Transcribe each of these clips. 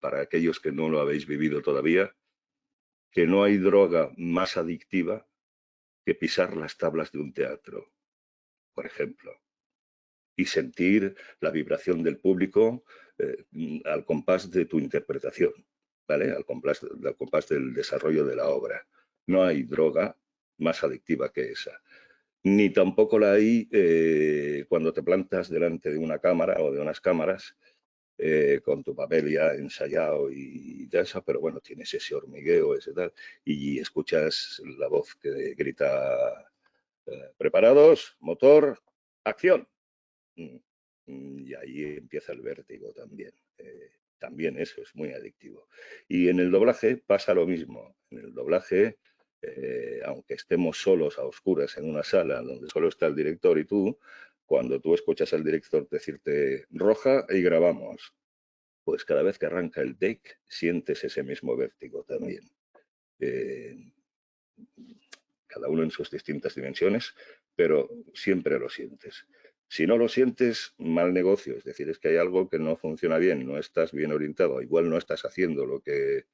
para aquellos que no lo habéis vivido todavía, que no hay droga más adictiva que pisar las tablas de un teatro, por ejemplo, y sentir la vibración del público al compás de tu interpretación, ¿vale? Al compás del desarrollo de la obra. No hay droga más adictiva que esa. Ni tampoco la hay cuando te plantas delante de una cámara o de unas cámaras con tu papel ya ensayado y ya eso, pero bueno, tienes ese hormigueo, ese tal, y escuchas la voz que grita, preparados, motor, acción. Mm, Y ahí empieza el vértigo también. También eso es muy adictivo. Y en el doblaje pasa lo mismo. En el doblaje, aunque estemos solos a oscuras en una sala donde solo está el director y tú, cuando tú escuchas al director decirte roja y grabamos, pues cada vez que arranca el take sientes ese mismo vértigo también. Eh, Cada uno en sus distintas dimensiones, pero siempre lo sientes. Si no lo sientes, mal negocio, es decir, es que hay algo que no funciona bien, no estás bien orientado, igual no estás haciendo lo que,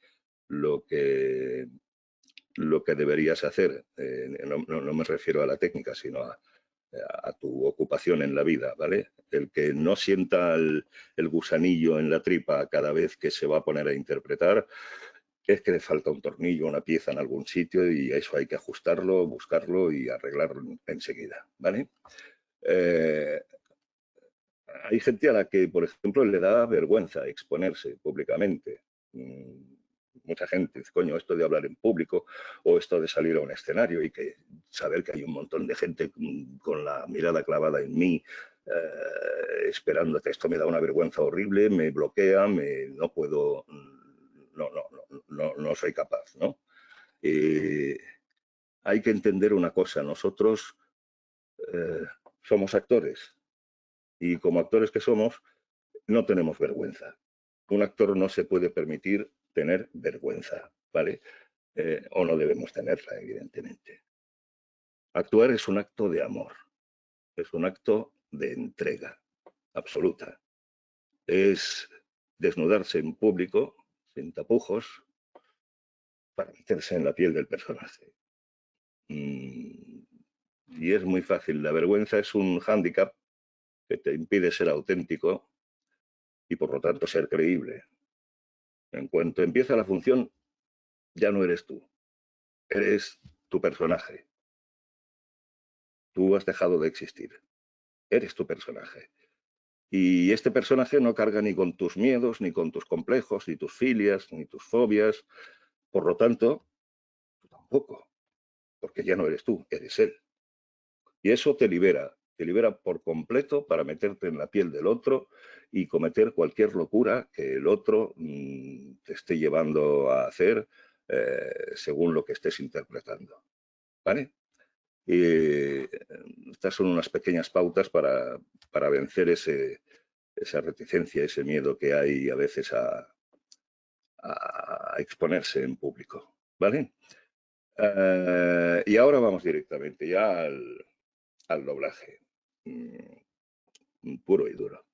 lo que deberías hacer. No me refiero a la técnica, sino a tu ocupación en la vida, ¿vale? El que no sienta el gusanillo en la tripa cada vez que se va a poner a interpretar, es que le falta un tornillo, una pieza en algún sitio y eso hay que ajustarlo, buscarlo y arreglarlo enseguida, ¿vale? Eh, Hay gente a la que, por ejemplo, le da vergüenza exponerse públicamente. Mucha gente dice, coño, esto de hablar en público o esto de salir a un escenario y que saber que hay un montón de gente con la mirada clavada en mí, esperando que esto me da una vergüenza horrible, me bloquea, no puedo, no soy capaz, ¿no? Eh, Hay que entender una cosa, nosotros eh, somos actores y como actores que somos, no tenemos vergüenza. Un actor no se puede permitir tener vergüenza, ¿vale? O no debemos tenerla, evidentemente. Actuar es un acto de amor, es un acto de entrega absoluta. Es desnudarse en público, sin tapujos, para meterse en la piel del personaje. Y es muy fácil. La vergüenza es un hándicap que te impide ser auténtico y por lo tanto ser creíble. En cuanto empieza la función, ya no eres tú, eres tu personaje. Tú has dejado de existir, eres tu personaje. Y este personaje no carga ni con tus miedos, ni con tus complejos, ni tus filias, ni tus fobias. Por lo tanto, tú tampoco, porque ya no eres tú, eres él. Y eso te libera por completo para meterte en la piel del otro y cometer cualquier locura que el otro te esté llevando a hacer según lo que estés interpretando. ¿Vale? Y estas son unas pequeñas pautas para vencer esa reticencia, ese miedo que hay a veces a exponerse en público. ¿Vale? Y ahora vamos directamente ya al doblaje, puro y duro.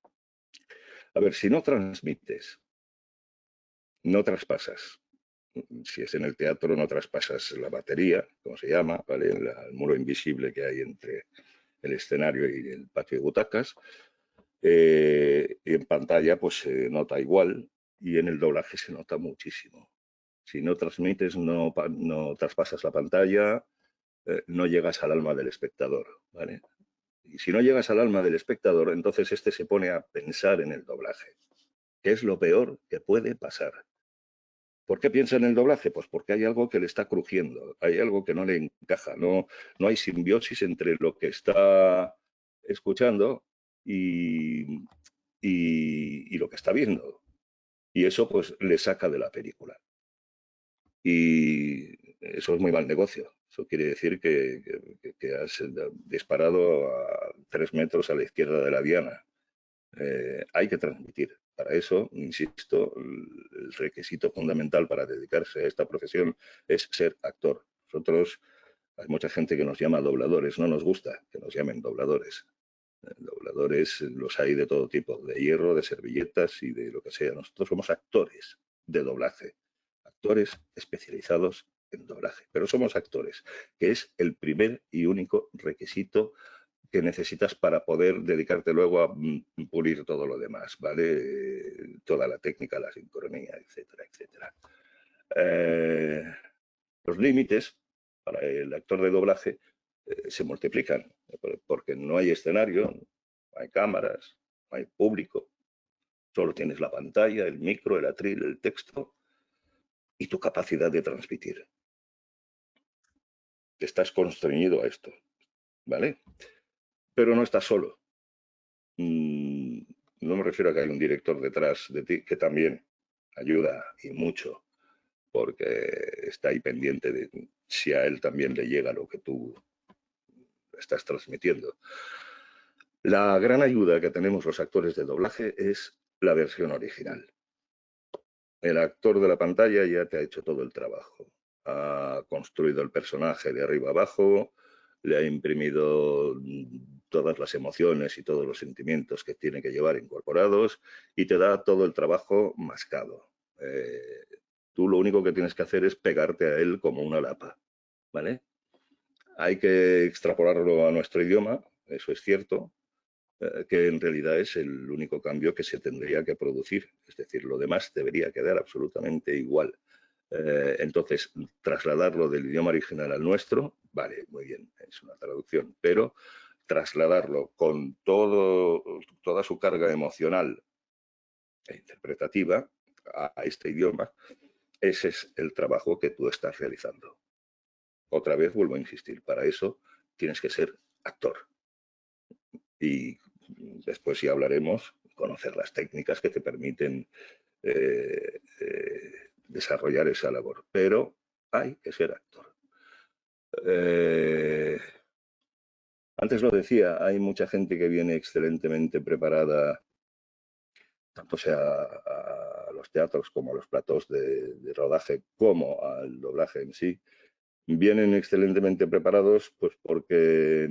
A ver, si no transmites, no traspasas. Si es en el teatro, no traspasas la batería, como se llama, ¿vale? El muro invisible que hay entre el escenario y el patio de butacas. Y en pantalla, pues se nota igual, y en el doblaje se nota muchísimo. Si no transmites, no traspasas la pantalla, no llegas al alma del espectador, ¿vale? Y si no llegas al alma del espectador, entonces este se pone a pensar en el doblaje, que es lo peor que puede pasar. ¿Por qué piensa en el doblaje? Pues porque hay algo que le está crujiendo, hay algo que no le encaja, no hay simbiosis entre lo que está escuchando y, y lo que está viendo. Y eso pues le saca de la película. Y eso es muy mal negocio. Eso quiere decir que has disparado a 3 metros a la izquierda de la diana. Hay que transmitir. Para eso, insisto, el requisito fundamental para dedicarse a esta profesión es ser actor. Nosotros, hay mucha gente que nos llama dobladores, no nos gusta que nos llamen dobladores. Dobladores los hay de todo tipo, de hierro, de servilletas y de lo que sea. Nosotros somos actores. de doblaje. Actores especializados en doblaje. Pero somos actores, que es el primer y único requisito que necesitas para poder dedicarte luego a pulir todo lo demás, ¿vale? Toda la técnica, la sincronía, etcétera, etcétera. Los límites para el actor de doblaje se multiplican, porque no hay escenario, no hay cámaras, no hay público, solo tienes la pantalla, el micro, el atril, el texto y tu capacidad de transmitir. Estás constreñido a esto, ¿vale? Pero no estás solo. No me refiero a que hay un director detrás de ti que también ayuda y mucho, porque está ahí pendiente de si a él también le llega lo que tú estás transmitiendo. La gran ayuda que tenemos los actores de doblaje es la versión original. El actor de la pantalla ya te ha hecho todo el trabajo. Ha construido el personaje de arriba abajo, le ha imprimido todas las emociones y todos los sentimientos que tiene que llevar incorporados y te da todo el trabajo mascado. Tú lo único que tienes que hacer es pegarte a él como una lapa, ¿vale? Hay que extrapolarlo a nuestro idioma, eso es cierto, que en realidad es el único cambio que se tendría que producir. Es decir, lo demás debería quedar absolutamente igual. Entonces, trasladarlo del idioma original al nuestro, vale, muy bien, es una traducción, pero trasladarlo con toda su carga emocional e interpretativa a este idioma, ese es el trabajo que tú estás realizando. Otra vez vuelvo a insistir, para eso tienes que ser actor. Y después ya hablaremos, conocer las técnicas que te permiten desarrollar esa labor. Pero hay que ser actor. Antes lo decía, hay mucha gente que viene excelentemente preparada, tanto sea a los teatros como a los platós de rodaje, como al doblaje en sí. Vienen excelentemente preparados pues porque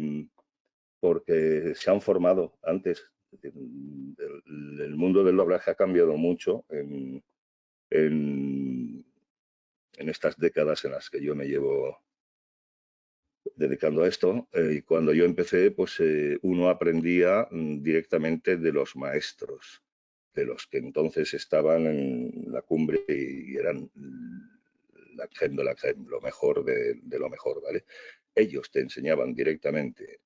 se han formado antes. El mundo del doblaje ha cambiado mucho en estas décadas en las que yo me llevo dedicando a esto. Y cuando yo empecé, pues uno aprendía directamente de los maestros, de los que entonces estaban en la cumbre y eran la crème de la crème, lo mejor de lo mejor, ¿vale? Ellos te enseñaban directamente.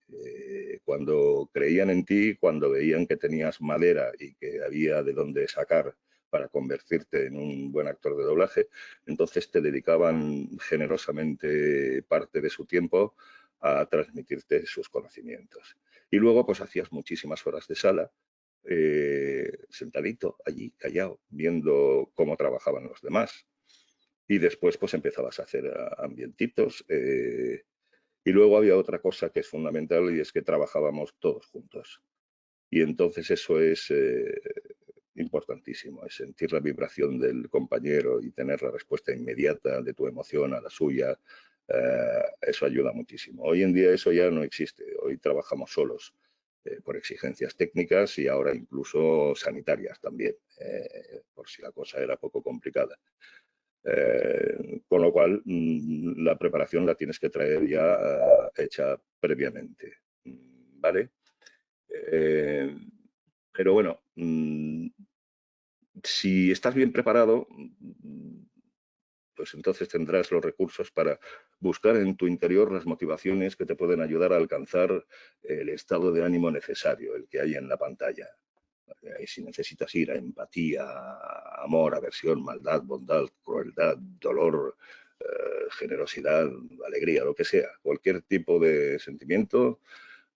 Cuando creían en ti, cuando veían que tenías madera y que había de dónde sacar para convertirte en un buen actor de doblaje, entonces te dedicaban generosamente parte de su tiempo a transmitirte sus conocimientos. Y luego pues hacías muchísimas horas de sala, sentadito allí, callado, viendo cómo trabajaban los demás. Y después pues empezabas a hacer ambientitos. Y luego había otra cosa que es fundamental y es que trabajábamos todos juntos. Y entonces eso es importantísimo, es sentir la vibración del compañero y tener la respuesta inmediata de tu emoción a la suya. Eso ayuda muchísimo. Hoy en día eso ya no existe. Hoy trabajamos solos por exigencias técnicas y ahora incluso sanitarias también, por si la cosa era poco complicada. Con lo cual, la preparación la tienes que traer ya hecha previamente. ¿Vale? Pero bueno, si estás bien preparado, pues entonces tendrás los recursos para buscar en tu interior las motivaciones que te pueden ayudar a alcanzar el estado de ánimo necesario, el que hay en la pantalla. Y si necesitas ir a empatía, amor, aversión, maldad, bondad, crueldad, dolor, generosidad, alegría, lo que sea, cualquier tipo de sentimiento,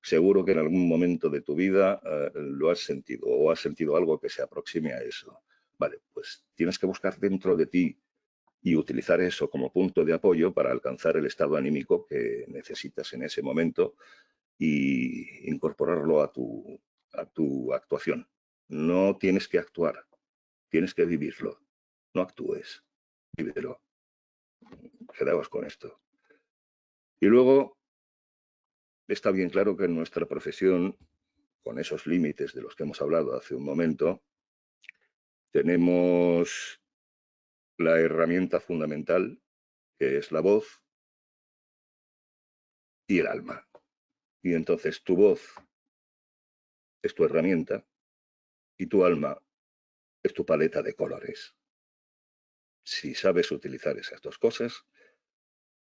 seguro que en algún momento de tu vida lo has sentido o has sentido algo que se aproxime a eso. Vale, pues tienes que buscar dentro de ti y utilizar eso como punto de apoyo para alcanzar el estado anímico que necesitas en ese momento y incorporarlo a tu actuación. No tienes que actuar, tienes que vivirlo. No actúes, vívelo. Quedaos con esto. Y luego está bien claro que en nuestra profesión, con esos límites de los que hemos hablado hace un momento, tenemos la herramienta fundamental, que es la voz y el alma. Y entonces tu voz es tu herramienta y tu alma es tu paleta de colores. Si sabes utilizar esas dos cosas,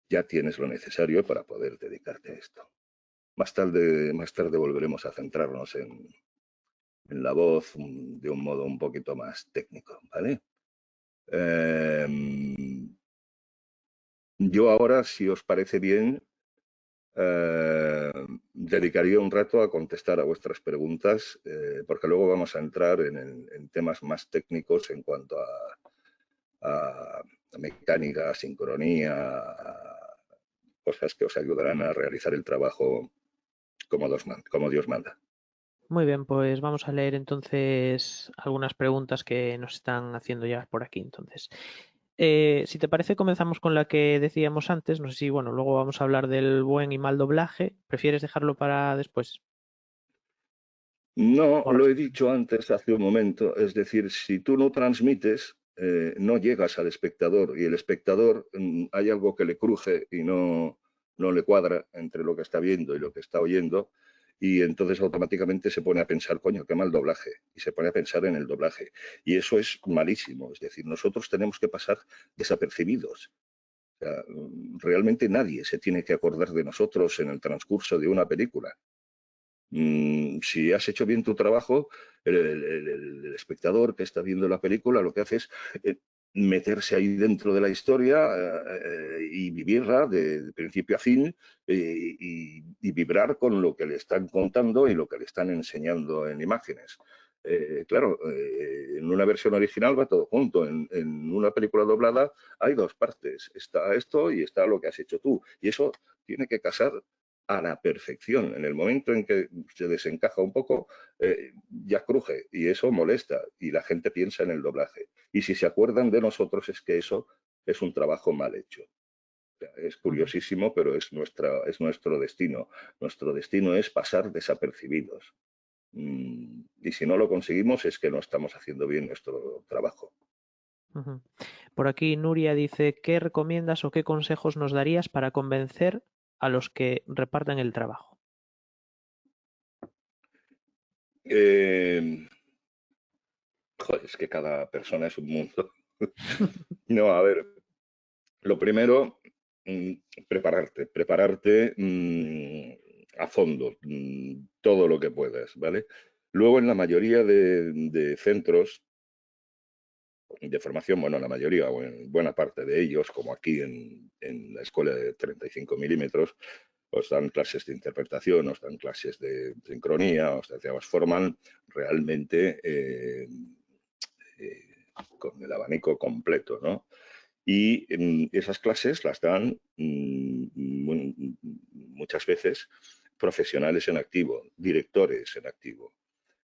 ya tienes lo necesario para poder dedicarte a esto. Más tarde volveremos a centrarnos en la voz de un modo un poquito más técnico, ¿vale? Eh, yo ahora, si os parece bien, eh, dedicaría un rato a contestar a vuestras preguntas, porque luego vamos a entrar en temas más técnicos en cuanto a mecánica, sincronía, cosas que os ayudarán a realizar el trabajo como Dios manda. Muy bien, pues vamos a leer entonces algunas preguntas que nos están haciendo ya por aquí. Entonces, si te parece, comenzamos con la que decíamos antes. No sé si, bueno, luego vamos a hablar del buen y mal doblaje. ¿Prefieres dejarlo para después? No, ¿Cómo lo ves? he dicho antes, hace un momento, es decir, si tú no transmites, no llegas al espectador y el espectador hay algo que le cruje y no le cuadra entre lo que está viendo y lo que está oyendo y entonces automáticamente se pone a pensar, coño, qué mal doblaje y se pone a pensar en el doblaje y eso es malísimo, es decir, nosotros tenemos que pasar desapercibidos. O sea, realmente nadie se tiene que acordar de nosotros en el transcurso de una película. Si has hecho bien tu trabajo, el espectador que está viendo la película lo que hace es meterse ahí dentro de la historia y vivirla de principio a fin y vibrar con lo que le están contando y lo que le están enseñando en imágenes. Claro, en una versión original va todo junto. En una película doblada hay dos partes. Está esto y está lo que has hecho tú. Y eso tiene que casar a la perfección. En el momento en que se desencaja un poco, ya cruje y eso molesta y la gente piensa en el doblaje. Y si se acuerdan de nosotros es que eso es un trabajo mal hecho. O sea, es Ujú, curiosísimo, pero es nuestro destino. Nuestro destino es pasar desapercibidos. Y si no lo conseguimos es que no estamos haciendo bien nuestro trabajo. ujú. Por aquí Nuria dice, ¿qué recomiendas o qué consejos nos darías para convencer a los que reparten el trabajo? Eh, joder, es que cada persona es un mundo. No, a ver, lo primero, mm, prepararte a fondo, todo lo que puedas, ¿vale? Luego, en la mayoría de centros de formación, bueno, la mayoría o en buena parte de ellos, como aquí en la escuela de 35 milímetros, os dan clases de interpretación, os dan clases de sincronía, os forman realmente con el abanico completo, ¿no? Y esas clases las dan muchas veces profesionales en activo, directores en activo.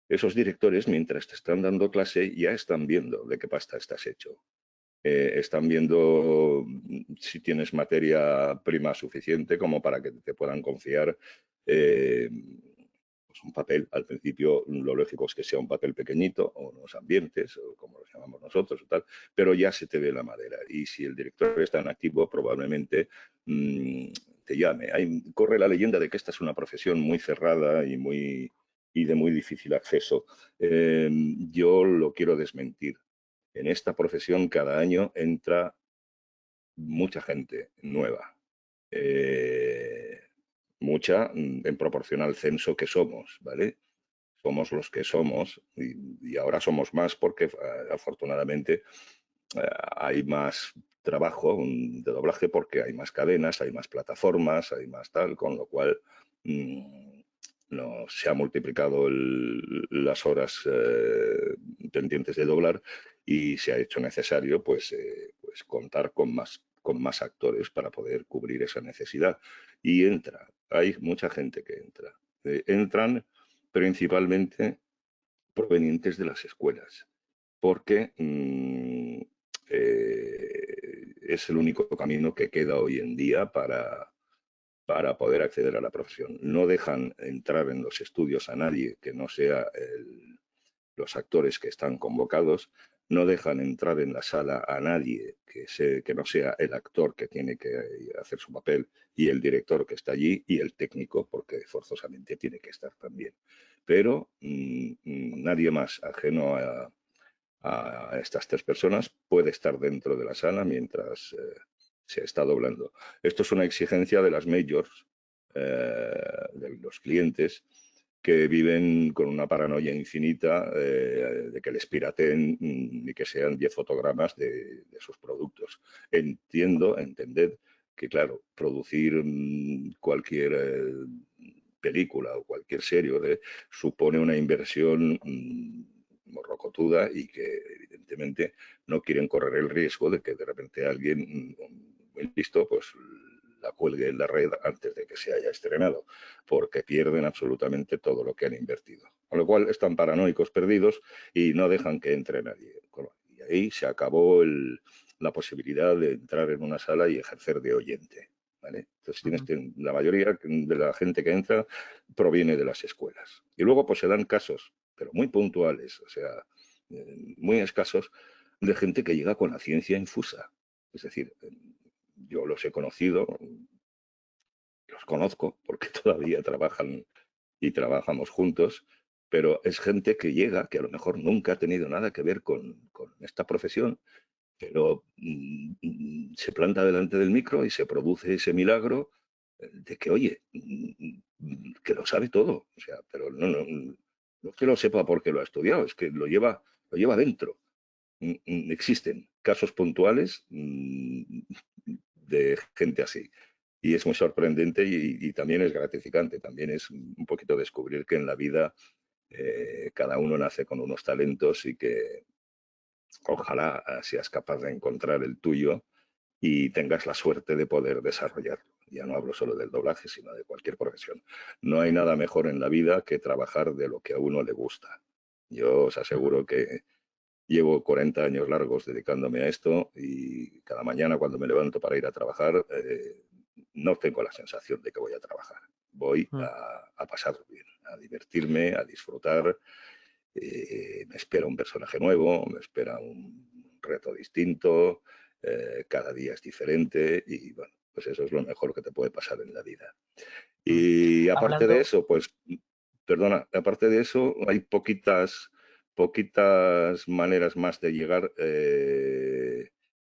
Esos directores, mientras te están dando clase, ya están viendo de qué pasta estás hecho. Están viendo si tienes materia prima suficiente como para que te puedan confiar pues un papel. Al principio lo lógico es que sea un papel pequeñito o unos ambientes o como los llamamos nosotros o tal, pero ya se te ve la madera y si el director está en activo probablemente mmm, te llame. Corre la leyenda de que esta es una profesión muy cerrada y de muy difícil acceso. Yo lo quiero desmentir. En esta profesión cada año entra mucha gente nueva. Eh, mucha en proporción al censo que somos, ¿vale? Somos los que somos y ahora somos más porque afortunadamente hay más trabajo de doblaje porque hay más cadenas, hay más plataformas, hay más tal, con lo cual no, se ha multiplicado las horas pendientes de doblar y se ha hecho necesario pues contar con más actores para poder cubrir esa necesidad. Y hay mucha gente que entra. Entran principalmente provenientes de las escuelas, porque es el único camino que queda hoy en día para poder acceder a la profesión. No dejan entrar en los estudios a nadie que no sea los actores que están convocados, no dejan entrar en la sala a nadie que no sea el actor que tiene que hacer su papel y el director que está allí y el técnico, porque forzosamente tiene que estar también. Pero nadie más ajeno a estas tres personas puede estar dentro de la sala mientras se está doblando. Esto es una exigencia de las majors, de los clientes, que viven con una paranoia infinita de que les pirateen y que sean 10 fotogramas de sus productos. Entended que, claro, producir cualquier película o cualquier serie supone una inversión morrocotuda y que evidentemente no quieren correr el riesgo de que de repente alguien muy listo pues la cuelgue en la red antes de que se haya estrenado, porque pierden absolutamente todo lo que han invertido. Con lo cual están paranoicos perdidos y no dejan que entre nadie. Y ahí se acabó la posibilidad de entrar en una sala y ejercer de oyente. ¿Vale? Entonces la mayoría de la gente que entra proviene de las escuelas. Y luego pues se dan casos, pero muy puntuales, o sea, muy escasos, de gente que llega con la ciencia infusa. Es decir, yo los he conocido, los conozco porque todavía trabajan y trabajamos juntos, pero es gente que llega, que a lo mejor nunca ha tenido nada que ver con esta profesión, pero se planta delante del micro y se produce ese milagro de que, oye, que lo sabe todo, o sea, pero no es que lo sepa porque lo ha estudiado, es que lo lleva dentro. Existen casos puntuales de gente así. Y es muy sorprendente y también es gratificante. También es un poquito descubrir que en la vida cada uno nace con unos talentos y que ojalá seas capaz de encontrar el tuyo y tengas la suerte de poder desarrollarlo. Ya no hablo solo del doblaje, sino de cualquier profesión. No hay nada mejor en la vida que trabajar de lo que a uno le gusta. Yo os aseguro que llevo 40 años largos dedicándome a esto y cada mañana cuando me levanto para ir a trabajar no tengo la sensación de que voy a trabajar. Voy a pasar bien, a divertirme, a disfrutar. Me espera un personaje nuevo, me espera un reto distinto, cada día es diferente y bueno, pues eso es lo mejor que te puede pasar en la vida. Y aparte de Hablando, eso, pues, perdona, aparte de eso, hay poquitas maneras más de llegar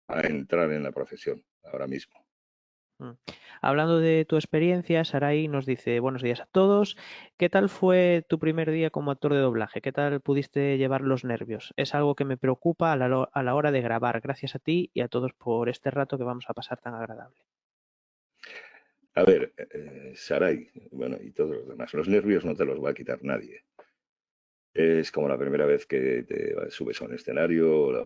a entrar en la profesión ahora mismo. mm, hablando de tu experiencia, Sarai nos dice, buenos días a todos. ¿Qué tal fue tu primer día como actor de doblaje? ¿Qué tal pudiste llevar los nervios? Es algo que me preocupa a la hora de grabar. Gracias a ti y a todos por este rato que vamos a pasar tan agradable. A ver, Saray, bueno, y todos los demás, los nervios no te los va a quitar nadie. Es como la primera vez que te subes a un escenario, o la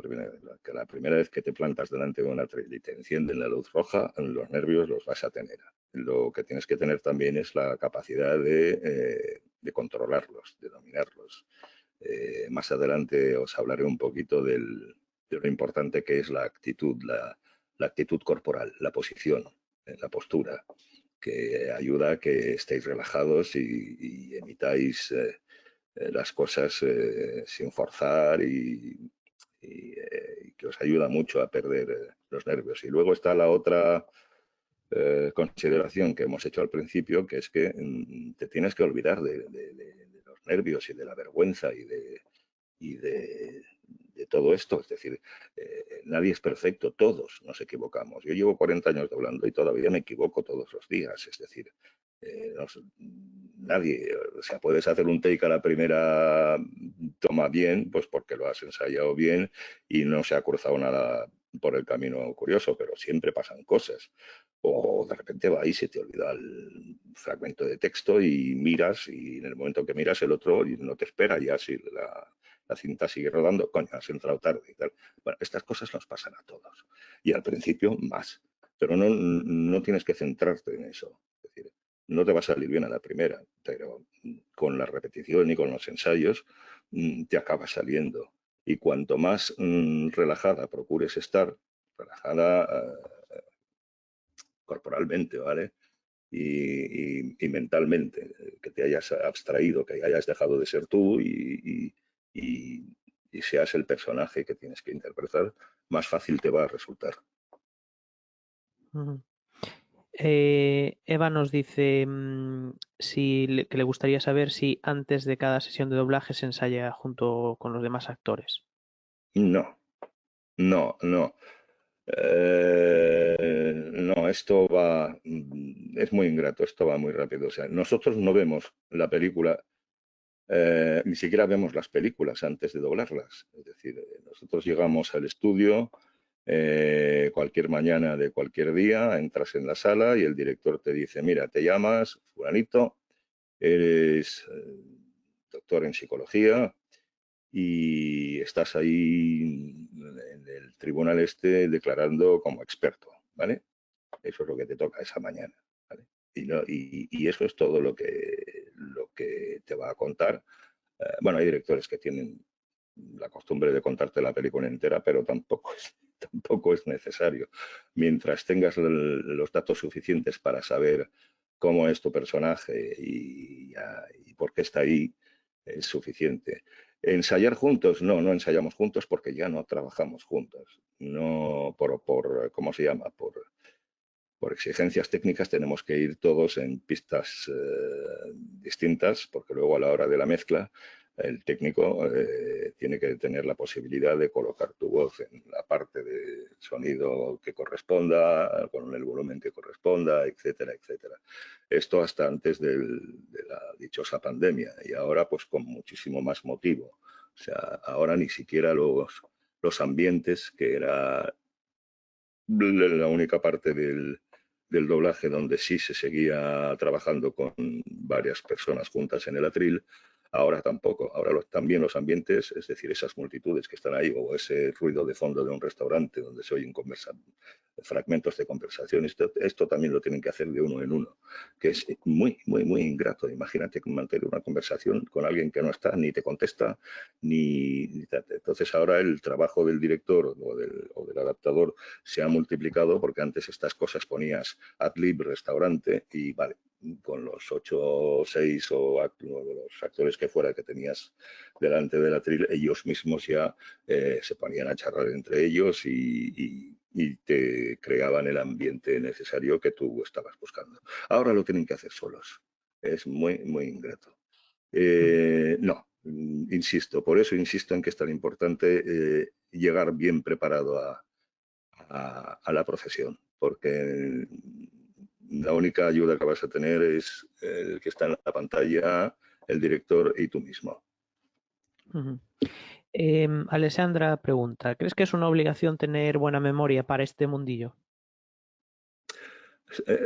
primera vez que te plantas delante de una tril y te encienden la luz roja, los nervios los vas a tener. Lo que tienes que tener también es la capacidad de controlarlos, de dominarlos. Más adelante os hablaré un poquito de lo importante que es la actitud, la actitud corporal, la posición, la postura, que ayuda a que estéis relajados y emitáis las cosas sin forzar y que os ayuda mucho a perder los nervios. Y luego está la otra consideración que hemos hecho al principio, que es que te tienes que olvidar de los nervios y de la vergüenza y de todo esto. Es decir, nadie es perfecto, todos nos equivocamos. Yo llevo 40 años doblando y todavía me equivoco todos los días. Es decir, nadie, o sea, puedes hacer un take a la primera toma bien, pues porque lo has ensayado bien y no se ha cruzado nada por el camino curioso, pero siempre pasan cosas. O de repente va y se te olvida el fragmento de texto y miras y en el momento que miras el otro no te espera ya si la cinta sigue rodando, coño, has entrado tarde y tal. Bueno, estas cosas nos pasan a todos. Y al principio más. Pero no tienes que centrarte en eso. Es decir, no te va a salir bien a la primera, pero con la repetición y con los ensayos te acaba saliendo. Y cuanto más relajada procures estar, relajada corporalmente, ¿vale? Y mentalmente, que te hayas abstraído, que hayas dejado de ser tú y y seas el personaje que tienes que interpretar, más fácil te va a resultar. Ujú. Eva nos dice que le gustaría saber si antes de cada sesión de doblaje se ensaya junto con los demás actores. No, no, no. No, esto va, es muy ingrato, esto va muy rápido. O sea, nosotros no vemos la película, ni siquiera vemos las películas antes de doblarlas. Es decir, nosotros llegamos al estudio cualquier mañana de cualquier día, entras en la sala y el director te dice, mira, te llamas fulanito, eres doctor en psicología, y estás ahí en el tribunal este declarando como experto, ¿vale? Eso es lo que te toca esa mañana, ¿vale? Y eso es todo lo que te va a contar. Bueno, hay directores que tienen la costumbre de contarte la película entera, pero tampoco es necesario. Mientras tengas los datos suficientes para saber cómo es tu personaje y por qué está ahí, es suficiente. ¿Ensayar juntos? No, no ensayamos juntos porque ya no trabajamos juntos. No ¿cómo se llama? Por exigencias técnicas tenemos que ir todos en pistas distintas, porque luego a la hora de la mezcla el técnico tiene que tener la posibilidad de colocar tu voz en la parte de sonido que corresponda, con el volumen que corresponda, etcétera, etcétera. Esto hasta antes de la dichosa pandemia y ahora pues con muchísimo más motivo. O sea, ahora ni siquiera los ambientes, que era la única parte del doblaje donde sí se seguía trabajando con varias personas juntas en el atril, ahora tampoco. Ahora también los ambientes, es decir, esas multitudes que están ahí o ese ruido de fondo de un restaurante donde se oyen fragmentos de conversación, esto también lo tienen que hacer de uno en uno, que es muy, muy, muy ingrato. Imagínate mantener una conversación con alguien que no está, ni te contesta, entonces ahora el trabajo del director o del adaptador se ha multiplicado, porque antes estas cosas ponías ad-lib restaurante y vale, con los 8 o 6 o los actores que fuera que tenías delante del atril, ellos mismos ya se ponían a charlar entre ellos y te creaban el ambiente necesario que tú estabas buscando. Ahora lo tienen que hacer solos. Es muy, muy ingrato. No, insisto, por eso insisto en que es tan importante llegar bien preparado a la profesión, porque la única ayuda que vas a tener es el que está en la pantalla, el director y tú mismo. Ujú. Alessandra pregunta, ¿crees que es una obligación tener buena memoria para este mundillo?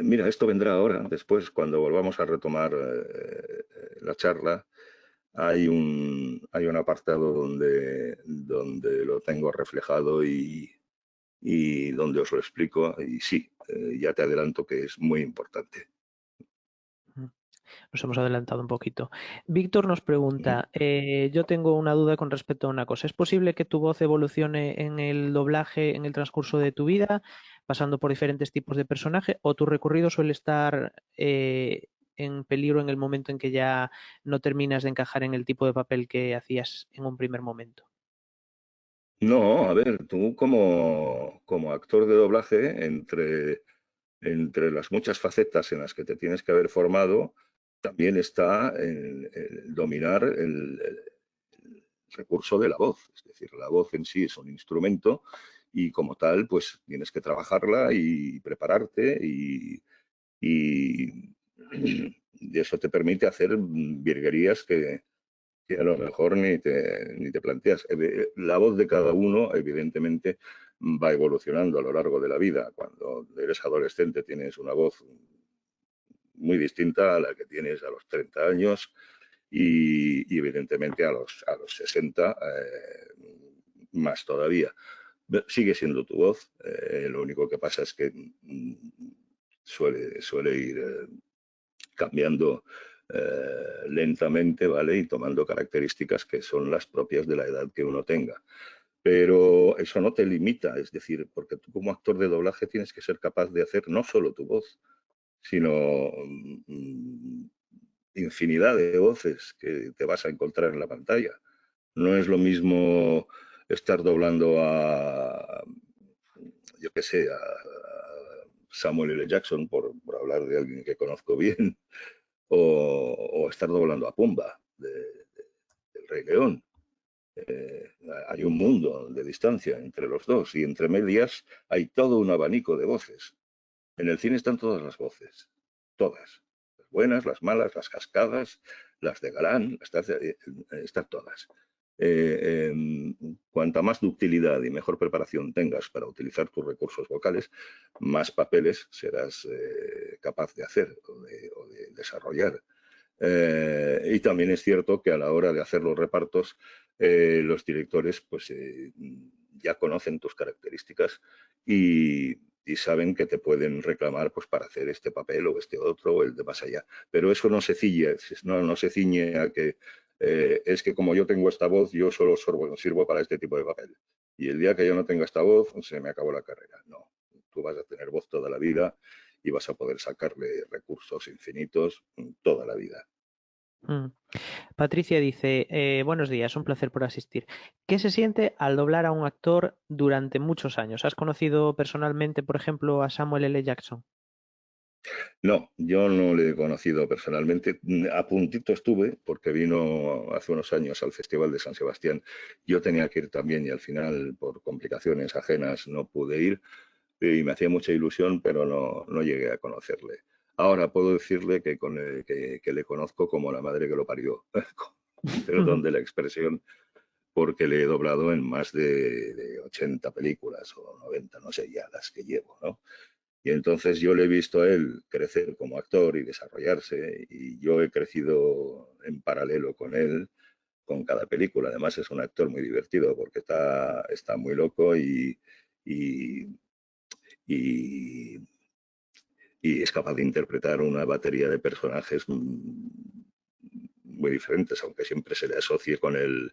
Mira, esto vendrá ahora, después, cuando volvamos a retomar la charla. Hay un apartado donde lo tengo reflejado y donde os lo explico. Y sí, ya te adelanto que es muy importante. Nos hemos adelantado un poquito. Víctor nos pregunta, yo tengo una duda con respecto a una cosa. ¿Es posible que tu voz evolucione en el doblaje en el transcurso de tu vida, pasando por diferentes tipos de personaje, o tu recorrido suele estar en peligro en el momento en que ya no terminas de encajar en el tipo de papel que hacías en un primer momento? No, a ver, tú como actor de doblaje, entre las muchas facetas en las que te tienes que haber formado, también está el dominar el recurso de la voz. Es decir, la voz en sí es un instrumento y como tal, pues tienes que trabajarla y prepararte y, y eso te permite hacer virguerías que a lo mejor ni te planteas. La voz de cada uno, evidentemente, va evolucionando a lo largo de la vida. Cuando eres adolescente tienes una voz muy distinta a la que tienes a los 30 años y evidentemente a los 60 más todavía. Sigue siendo tu voz, lo único que pasa es que suele ir cambiando lentamente, ¿vale? Y tomando características que son las propias de la edad que uno tenga. Pero eso no te limita, es decir, porque tú como actor de doblaje tienes que ser capaz de hacer no solo tu voz, sino infinidad de voces que te vas a encontrar en la pantalla. No es lo mismo estar doblando a, yo qué sé, a Samuel L. Jackson, por hablar de alguien que conozco bien, o estar doblando a Pumba, del Rey León. Hay un mundo de distancia entre los dos y entre medias hay todo un abanico de voces. En el cine están todas las voces, todas. Las buenas, las malas, las cascadas, las de galán, están todas. Cuanta más ductilidad y mejor preparación tengas para utilizar tus recursos vocales, más papeles serás capaz de hacer o de desarrollar. Y también es cierto que a la hora de hacer los repartos, los directores pues, ya conocen tus características y saben que te pueden reclamar pues, para hacer este papel o este otro o el de más allá. Pero eso no se ciñe, no se ciñe a que es que como yo tengo esta voz, yo solo sirvo para este tipo de papel. Y el día que yo no tenga esta voz, se me acabó la carrera. No, tú vas a tener voz toda la vida y vas a poder sacarle recursos infinitos toda la vida. Mm. Patricia dice, buenos días, un placer por asistir. ¿Qué se siente al doblar a un actor durante muchos años? ¿Has conocido personalmente, por ejemplo, a Samuel L. Jackson? No, yo no le he conocido personalmente. A puntito estuve porque vino hace unos años al Festival de San Sebastián. Yo tenía que ir también y al final, por complicaciones ajenas, no pude ir y me hacía mucha ilusión, pero no llegué a conocerle. Ahora puedo decirle que le conozco como la madre que lo parió, perdón de la expresión, porque le he doblado en más de 80 películas o 90, no sé ya las que llevo, ¿no? Y entonces yo le he visto a él crecer como actor y desarrollarse, y yo he crecido en paralelo con él con cada película. Además es un actor muy divertido porque está muy loco y, y, y es capaz de interpretar una batería de personajes muy diferentes, aunque siempre se le asocie con el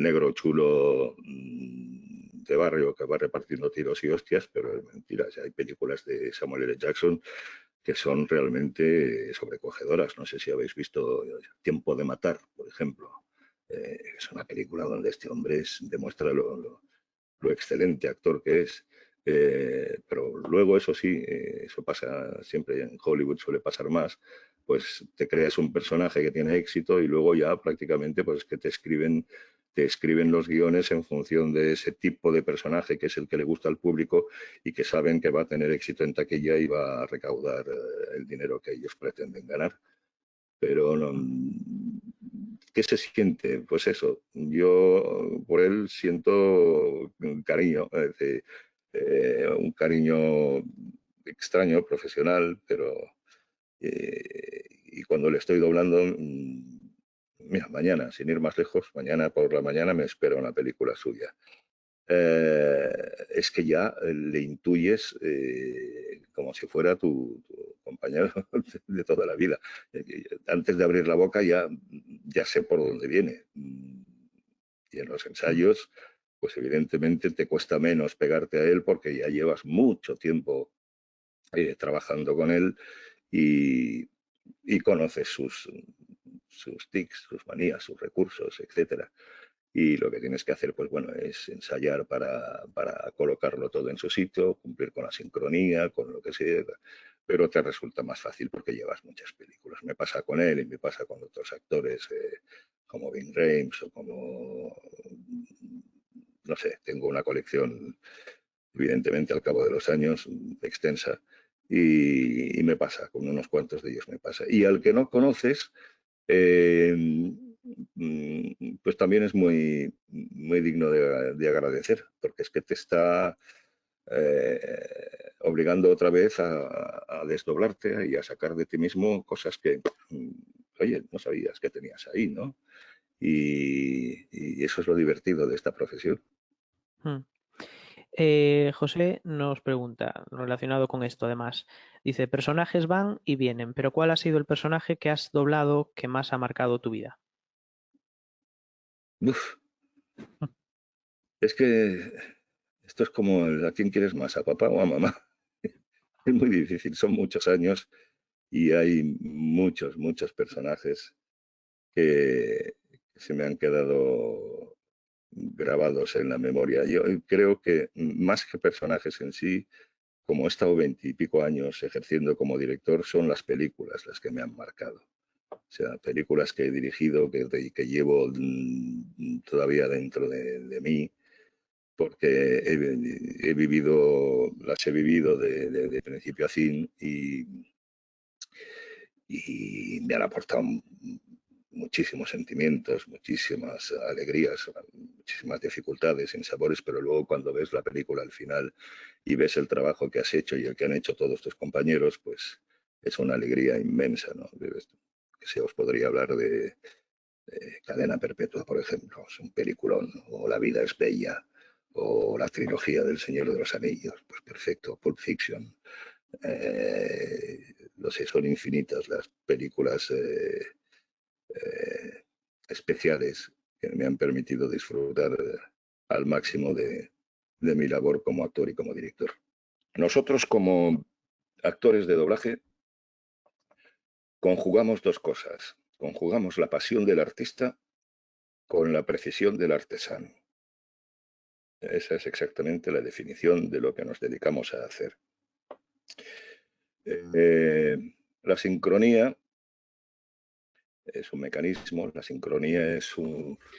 negro chulo de barrio que va repartiendo tiros y hostias, pero es mentira. Hay películas de Samuel L. Jackson que son realmente sobrecogedoras. No sé si habéis visto Tiempo de Matar, por ejemplo. Es una película donde este hombre demuestra lo excelente actor que es. Pero luego, eso sí, eso pasa siempre en Hollywood, suele pasar más, pues te creas un personaje que tiene éxito y luego ya prácticamente pues que te escriben los guiones en función de ese tipo de personaje que es el que le gusta al público y que saben que va a tener éxito en taquilla y va a recaudar el dinero que ellos pretenden ganar. Pero no, ¿qué se siente? Pues eso, yo por él siento un cariño, es decir, un cariño extraño, profesional, pero y cuando le estoy doblando, mira, mañana, sin ir más lejos, mañana por la mañana me espera una película suya. Es que ya le intuyes como si fuera tu compañero de toda la vida. Antes de abrir la boca ya sé por dónde viene. Y en los ensayos, pues evidentemente te cuesta menos pegarte a él porque ya llevas mucho tiempo trabajando con él y, y conoces sus tics, sus manías, sus recursos, etcétera. Y lo que tienes que hacer, pues bueno, es ensayar para colocarlo todo en su sitio, cumplir con la sincronía, con lo que sea, pero te resulta más fácil porque llevas muchas películas. Me pasa con él y me pasa con otros actores como Ving Rhames o como, no sé, tengo una colección, evidentemente, al cabo de los años, extensa. Y me pasa, con unos cuantos de ellos me pasa. Y al que no conoces, eh, pues también es muy digno de agradecer, porque es que te está obligando otra vez a desdoblarte y a sacar de ti mismo cosas que, oye, no sabías que tenías ahí, ¿no? Y eso es lo divertido de esta profesión. Mm. José nos pregunta, relacionado con esto además, dice, personajes van y vienen, pero ¿cuál ha sido el personaje que has doblado que más ha marcado tu vida? Uf, es que esto es como a quién quieres más, a papá o a mamá. Es muy difícil, son muchos años y hay muchos personajes que se me han quedado grabados en la memoria. Yo creo que más que personajes en sí, como he estado 20 y pico años ejerciendo como director, son las películas las que me han marcado. O sea, películas que he dirigido, que llevo todavía dentro de mí, porque las he vivido de principio a fin y me han aportado muchísimos sentimientos, muchísimas alegrías, muchísimas dificultades, sinsabores, pero luego cuando ves la película al final y ves el trabajo que has hecho y el que han hecho todos tus compañeros, pues es una alegría inmensa, ¿no? Que se os podría hablar de Cadena Perpetua, por ejemplo, es un peliculón, o La vida es bella, o la trilogía del Señor de los Anillos, pues perfecto, Pulp Fiction. No sé, son infinitas las películas eh, especiales que me han permitido disfrutar al máximo de mi labor como actor y como director. Nosotros como actores de doblaje conjugamos dos cosas. Conjugamos la pasión del artista con la precisión del artesano. Esa es exactamente la definición de lo que nos dedicamos a hacer. La sincronía es un mecanismo, la sincronía es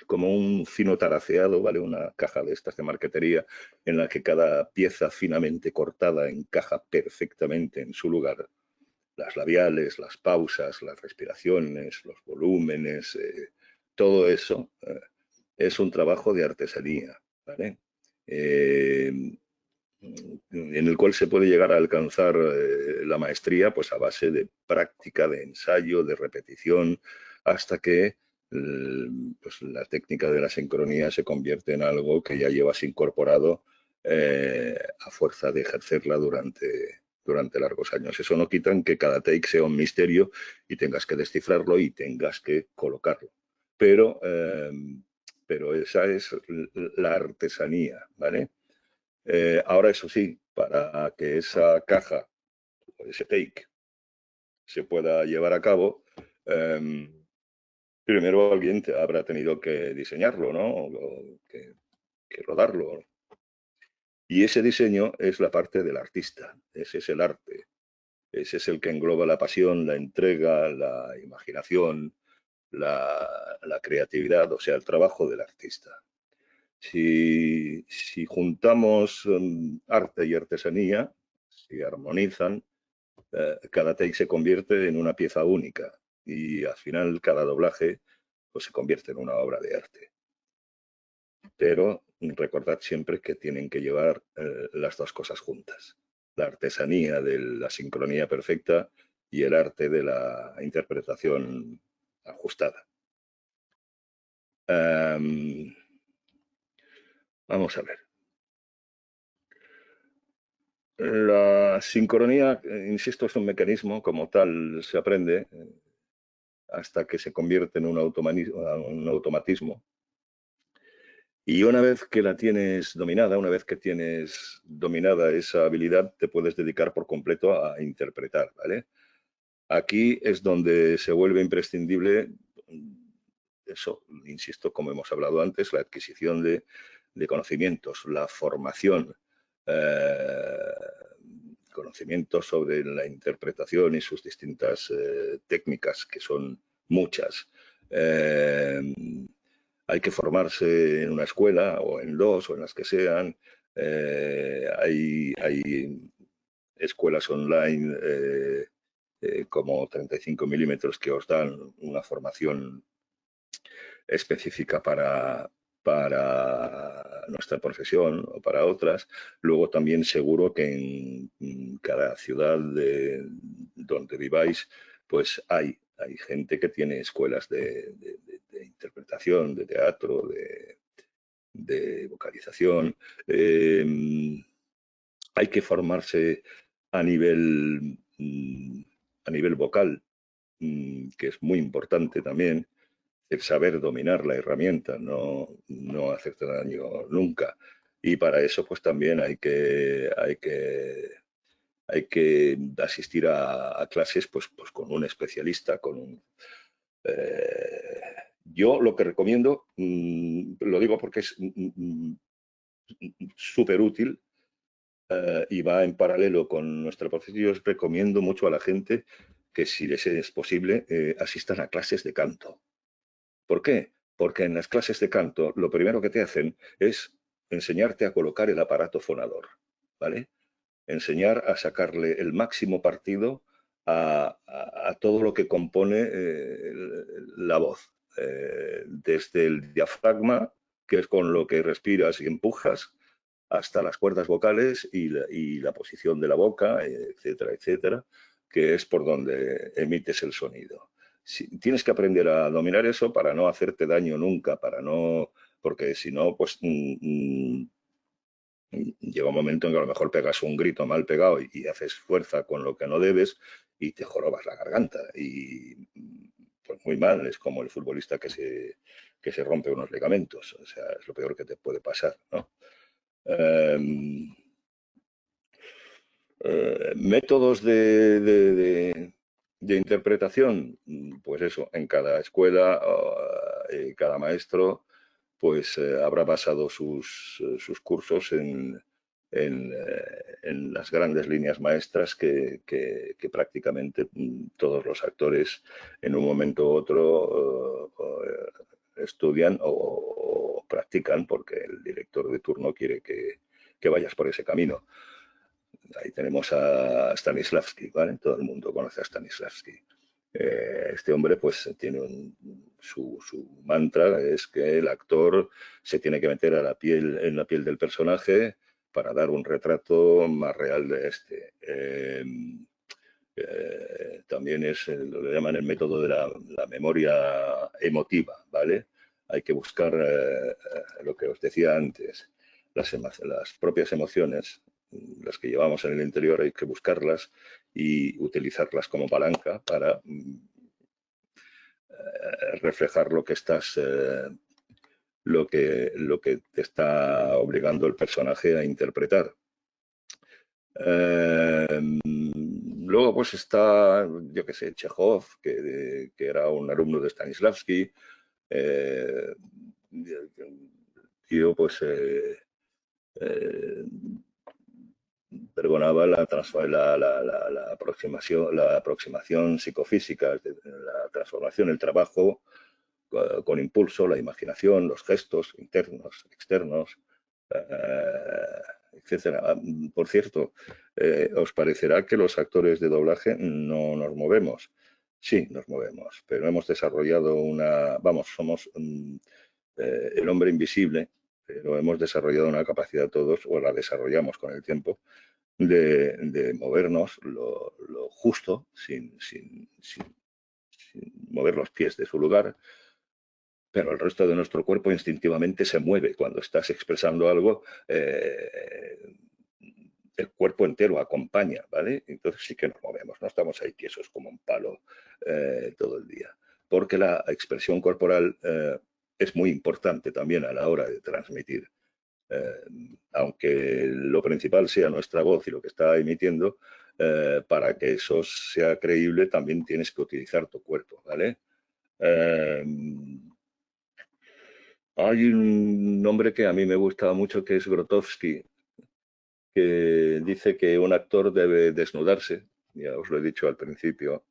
como un fino taraceado, ¿vale? Una caja de estas de marquetería en la que cada pieza finamente cortada encaja perfectamente en su lugar. Las labiales, las pausas, las respiraciones, los volúmenes, todo eso es un trabajo de artesanía, ¿vale? En el cual se puede llegar a alcanzar la maestría pues a base de práctica, de ensayo, de repetición, hasta que pues, la técnica de la sincronía se convierte en algo que ya llevas incorporado a fuerza de ejercerla durante largos años. Eso no quita en que cada take sea un misterio y tengas que descifrarlo y tengas que colocarlo. Pero esa es la artesanía, ¿vale? Ahora, eso sí, para que esa caja o ese take se pueda llevar a cabo, primero alguien habrá tenido que diseñarlo, ¿no? O que rodarlo. Y ese diseño es la parte del artista, ese es el arte, ese es el que engloba la pasión, la entrega, la imaginación, la creatividad, o sea, el trabajo del artista. Si juntamos arte y artesanía, si armonizan, cada take se convierte en una pieza única y al final cada doblaje pues, se convierte en una obra de arte. Pero recordad siempre que tienen que llevar las dos cosas juntas. La artesanía de la sincronía perfecta y el arte de la interpretación ajustada. Vamos a ver. La sincronía, insisto, es un mecanismo, como tal se aprende hasta que se convierte en un automatismo. Y una vez que la tienes dominada, una vez que tienes dominada esa habilidad, te puedes dedicar por completo a interpretar, ¿vale? Aquí es donde se vuelve imprescindible eso, insisto, como hemos hablado antes, la adquisición de conocimientos, la formación, conocimientos sobre la interpretación y sus distintas técnicas, que son muchas. Hay que formarse en una escuela o en dos o en las que sean. Hay escuelas online como 35 milímetros que os dan una formación específica para nuestra profesión o para otras. Luego también seguro que en cada ciudad donde viváis, pues hay gente que tiene escuelas de interpretación, de teatro, de vocalización. Hay que formarse a nivel, a nivel vocal, que es muy importante también el saber dominar la herramienta, no hacerte daño nunca. Y para eso, pues también hay que asistir a clases pues con un especialista, con un Yo lo que recomiendo, lo digo porque es súper útil y va en paralelo con nuestra profesión. Yo os recomiendo mucho a la gente que, si les es posible, asistan a clases de canto. ¿Por qué? Porque en las clases de canto lo primero que te hacen es enseñarte a colocar el aparato fonador, ¿vale? Enseñar a sacarle el máximo partido a todo lo que compone la voz, desde el diafragma, que es con lo que respiras y empujas, hasta las cuerdas vocales y la posición de la boca, etcétera, etcétera, que es por donde emites el sonido. Tienes que aprender a dominar eso para no hacerte daño nunca, porque si no, pues llega un momento en que a lo mejor pegas un grito mal pegado y haces fuerza con lo que no debes y te jorobas la garganta. Y pues muy mal, es como el futbolista que se rompe unos ligamentos. O sea, es lo peor que te puede pasar, ¿no? Eh, métodos de interpretación, pues eso, en cada escuela, cada maestro, pues habrá basado sus cursos en las grandes líneas maestras que prácticamente todos los actores en un momento u otro estudian o practican porque el director de turno quiere que vayas por ese camino. Ahí tenemos a Stanislavski, ¿vale? Todo el mundo conoce a Stanislavski. Este hombre, pues, tiene su mantra, es que el actor se tiene que meter en la piel del personaje para dar un retrato más real de este. También lo que llaman el método de la memoria emotiva, ¿vale? Hay que buscar lo que os decía antes, las propias emociones, las que llevamos en el interior, hay que buscarlas y utilizarlas como palanca para reflejar lo que te está obligando el personaje a interpretar. Luego pues está, yo qué sé, Chekhov, que era un alumno de Stanislavski. Tío, pues eh, pregonaba la aproximación psicofísica, la transformación, el trabajo con impulso, la imaginación, los gestos internos, externos, etcétera. Por cierto, ¿os parecerá que los actores de doblaje no nos movemos? Sí, nos movemos, pero hemos desarrollado somos el hombre invisible, pero hemos desarrollado una capacidad todos, o la desarrollamos con el tiempo, de movernos lo justo, sin mover los pies de su lugar, pero el resto de nuestro cuerpo instintivamente se mueve. Cuando estás expresando algo, el cuerpo entero acompaña, ¿vale? Entonces sí que nos movemos, no estamos ahí tiesos como un palo todo el día. Porque la expresión corporal es muy importante también a la hora de transmitir. Aunque lo principal sea nuestra voz y lo que está emitiendo, para que eso sea creíble también tienes que utilizar tu cuerpo, ¿vale? Eh, Hay un nombre que a mí me gusta mucho que es Grotowski, que dice que un actor debe desnudarse, ya os lo he dicho al principio,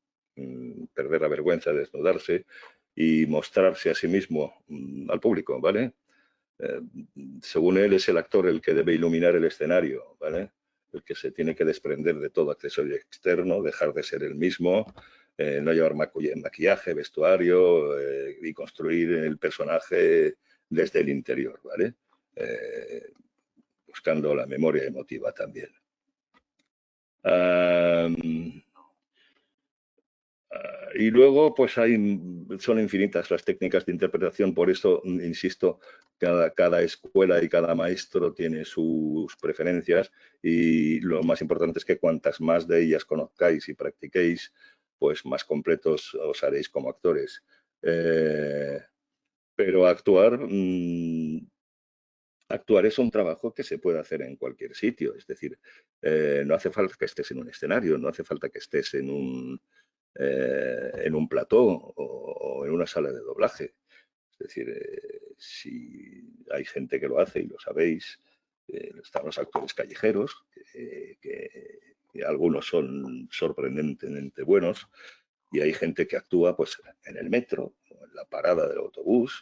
perder la vergüenza de desnudarse y mostrarse a sí mismo al público, ¿vale? Eh, Según él, es el actor el que debe iluminar el escenario, ¿vale? El que se tiene que desprender de todo accesorio externo, dejar de ser el mismo, no llevar maquillaje, vestuario y construir el personaje desde el interior, ¿vale? Eh, Buscando la memoria emotiva también. Um, y luego, pues son infinitas las técnicas de interpretación, por eso, insisto, cada escuela y cada maestro tiene sus preferencias y lo más importante es que cuantas más de ellas conozcáis y practiquéis, pues más completos os haréis como actores. Pero actuar es un trabajo que se puede hacer en cualquier sitio, es decir, no hace falta que estés en un escenario, no hace falta que estés en un plató o en una sala de doblaje. decir, si hay gente que lo hace y lo sabéis, están los actores callejeros, que algunos son sorprendentemente buenos, y hay gente que actúa pues en el metro, o en la parada del autobús,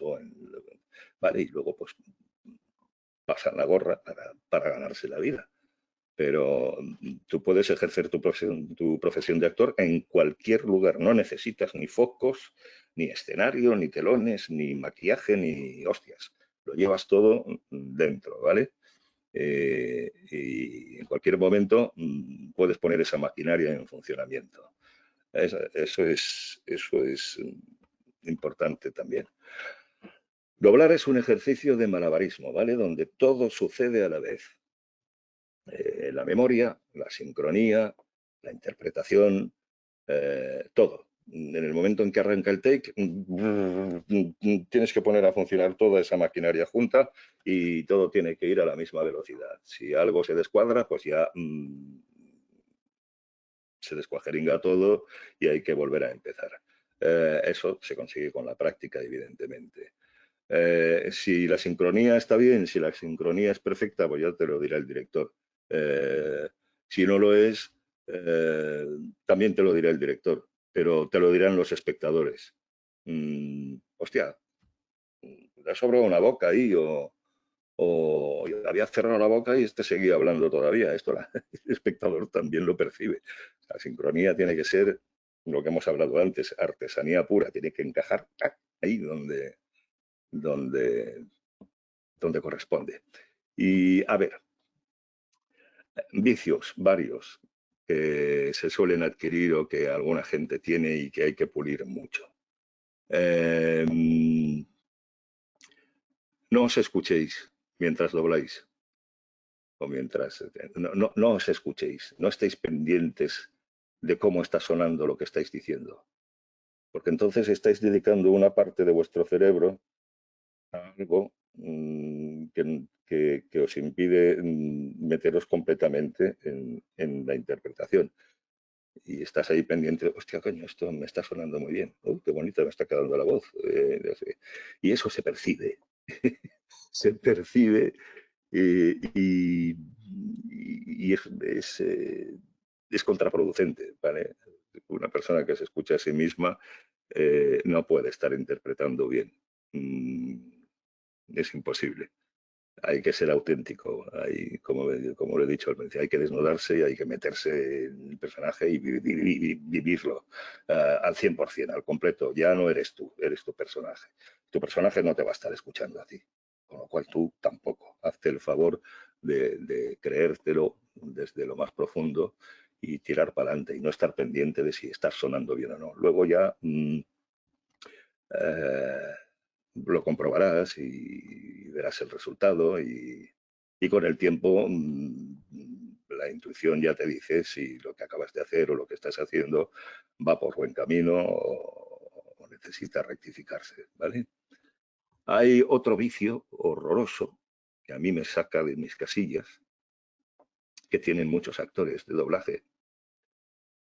¿vale? Y luego pues pasan la gorra para ganarse la vida. Pero tú puedes ejercer tu profesión de actor en cualquier lugar. No necesitas ni focos, ni escenario, ni telones, ni maquillaje, ni hostias. Lo llevas todo dentro, ¿vale? Y en cualquier momento puedes poner esa maquinaria en funcionamiento. Eso es importante también. Doblar es un ejercicio de malabarismo, ¿vale? Donde todo sucede a la vez. La memoria, la sincronía, la interpretación, todo. En el momento en que arranca el take, tienes que poner a funcionar toda esa maquinaria junta y todo tiene que ir a la misma velocidad. Si algo se descuadra, pues ya se descuajeringa todo y hay que volver a empezar. Eso se consigue con la práctica, evidentemente. Si la sincronía está bien, si la sincronía es perfecta, pues ya te lo dirá el director. Si no lo es, también te lo dirá el director, pero te lo dirán los espectadores. Hostia, le ha sobrado una boca ahí, o había cerrado la boca y este seguía hablando todavía. Esto el espectador también lo percibe. La sincronía tiene que ser lo que hemos hablado antes, artesanía pura, tiene que encajar ahí donde, donde corresponde. Y a ver, vicios varios que se suelen adquirir o que alguna gente tiene y que hay que pulir mucho. No os escuchéis mientras dobláis o mientras... No os escuchéis, no estéis pendientes de cómo está sonando lo que estáis diciendo, porque entonces estáis dedicando una parte de vuestro cerebro a algo que os impide meteros completamente en la interpretación. Y estás ahí pendiente, hostia, coño, esto me está sonando muy bien, qué bonita me está quedando la voz. Y eso se percibe, se percibe y es contraproducente, ¿vale? Una persona que se escucha a sí misma no puede estar interpretando bien. Es imposible. Hay que ser auténtico, como lo he dicho al principio, hay que desnudarse y hay que meterse en el personaje y vivirlo al 100%, al completo. Ya no eres tú, eres tu personaje. Tu personaje no te va a estar escuchando a ti, con lo cual tú tampoco. Hazte el favor de creértelo desde lo más profundo y tirar para adelante y no estar pendiente de si estás sonando bien o no. Luego ya eh, lo comprobarás y verás el resultado y con el tiempo la intuición ya te dice si lo que acabas de hacer o lo que estás haciendo va por buen camino o necesita rectificarse, ¿vale? Hay otro vicio horroroso que a mí me saca de mis casillas, que tienen muchos actores de doblaje,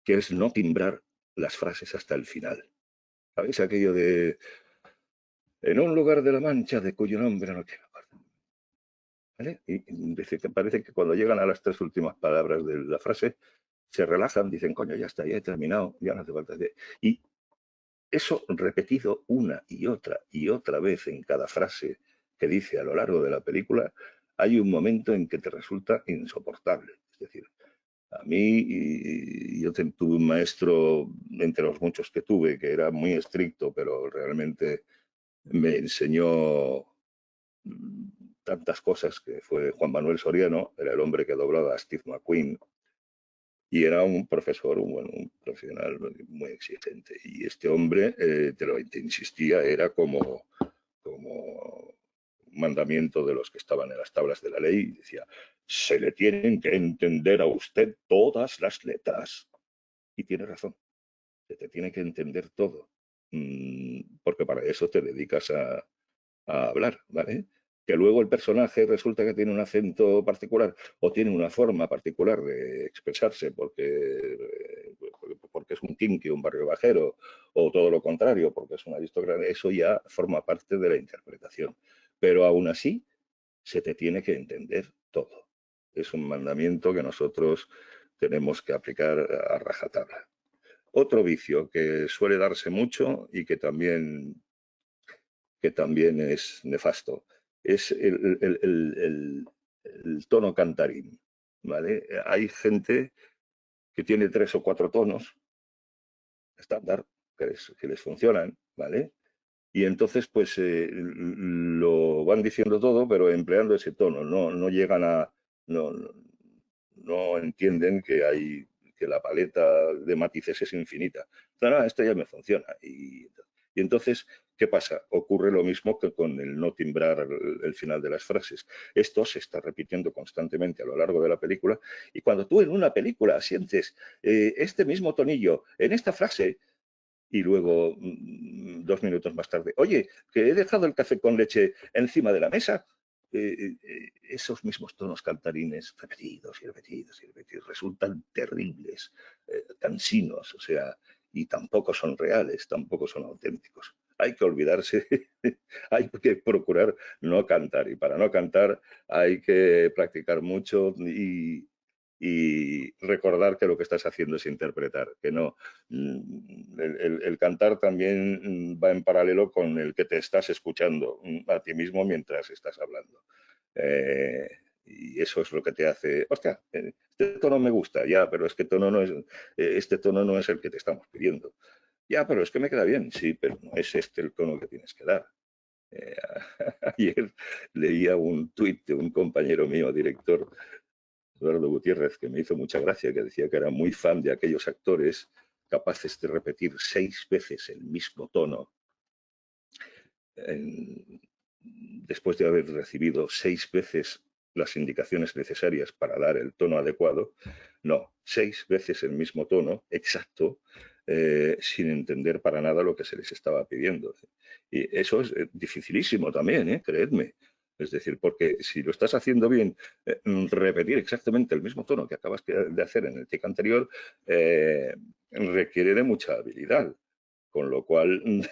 que es no timbrar las frases hasta el final. ¿Sabéis aquello de en un lugar de la Mancha de cuyo nombre no quiero acordar? ¿Vale? Y dice que parece que cuando llegan a las tres últimas palabras de la frase, se relajan, dicen, coño, ya está, ya he terminado, ya no hace falta. Y eso repetido una y otra vez en cada frase que dice a lo largo de la película, hay un momento en que te resulta insoportable. Es decir, a mí, yo tuve un maestro entre los muchos que tuve, que era muy estricto, pero realmente me enseñó tantas cosas, que fue Juan Manuel Soriano, era el hombre que doblaba a Steve McQueen, y era un profesor, un profesional muy exigente. Y este hombre, te insistía, era como un mandamiento de los que estaban en las tablas de la ley, y decía, se le tienen que entender a usted todas las letras. Y tiene razón, se te tiene que entender todo, porque para eso te dedicas a hablar, ¿vale? Que luego el personaje resulta que tiene un acento particular o tiene una forma particular de expresarse porque es un quinqui, un barrio bajero, o todo lo contrario, porque es una aristocracia, eso ya forma parte de la interpretación. Pero aún así, se te tiene que entender todo. Es un mandamiento que nosotros tenemos que aplicar a rajatabla. Otro vicio que suele darse mucho y que también es nefasto es el tono cantarín. ¿Vale? Hay gente que tiene 3 o 4 tonos estándar que les funcionan, ¿vale? Y entonces, pues lo van diciendo todo, pero empleando ese tono. No llegan a. No, no entienden que la paleta de matices es infinita. No, esto ya me funciona. Y entonces, ¿qué pasa? Ocurre lo mismo que con el no timbrar el final de las frases. Esto se está repitiendo constantemente a lo largo de la película. Y cuando tú en una película sientes este mismo tonillo en esta frase, y luego 2 minutos más tarde, oye, que he dejado el café con leche encima de la mesa. Esos mismos tonos cantarines repetidos y repetidos y repetidos resultan terribles, cansinos, o sea, y tampoco son reales, tampoco son auténticos. Hay que olvidarse, hay que procurar no cantar, y para no cantar hay que practicar mucho y recordar que lo que estás haciendo es interpretar, que no. El cantar también va en paralelo con el que te estás escuchando a ti mismo mientras estás hablando. Eh, y eso es lo que te hace, hostia, este tono me gusta, ya, pero este tono no es el que te estamos pidiendo. Ya, pero es que me queda bien, sí, pero no es este el tono que tienes que dar. Eh, ayer leía un tuit de un compañero mío, director, Eduardo Gutiérrez, que me hizo mucha gracia, que decía que era muy fan de aquellos actores capaces de repetir 6 veces el mismo tono en, después de haber recibido 6 veces las indicaciones necesarias para dar el tono adecuado. No, 6 veces el mismo tono exacto, sin entender para nada lo que se les estaba pidiendo. Y eso es dificilísimo también, creedme. Es decir, porque si lo estás haciendo bien, repetir exactamente el mismo tono que acabas de hacer en el take anterior requiere de mucha habilidad. Con lo cual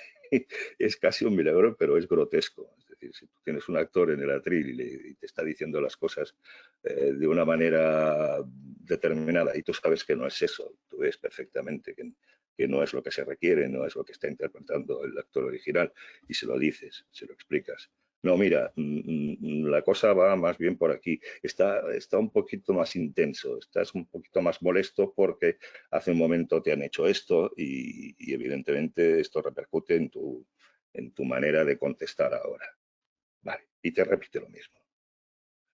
es casi un milagro, pero es grotesco. Es decir, si tú tienes un actor en el atril y te está diciendo las cosas de una manera determinada y tú sabes que no es eso, tú ves perfectamente que no es lo que se requiere, no es lo que está interpretando el actor original, y se lo dices, se lo explicas. No, mira, la cosa va más bien por aquí. Está un poquito más intenso, estás un poquito más molesto porque hace un momento te han hecho esto y evidentemente esto repercute en tu manera de contestar ahora. Vale, y te repite lo mismo.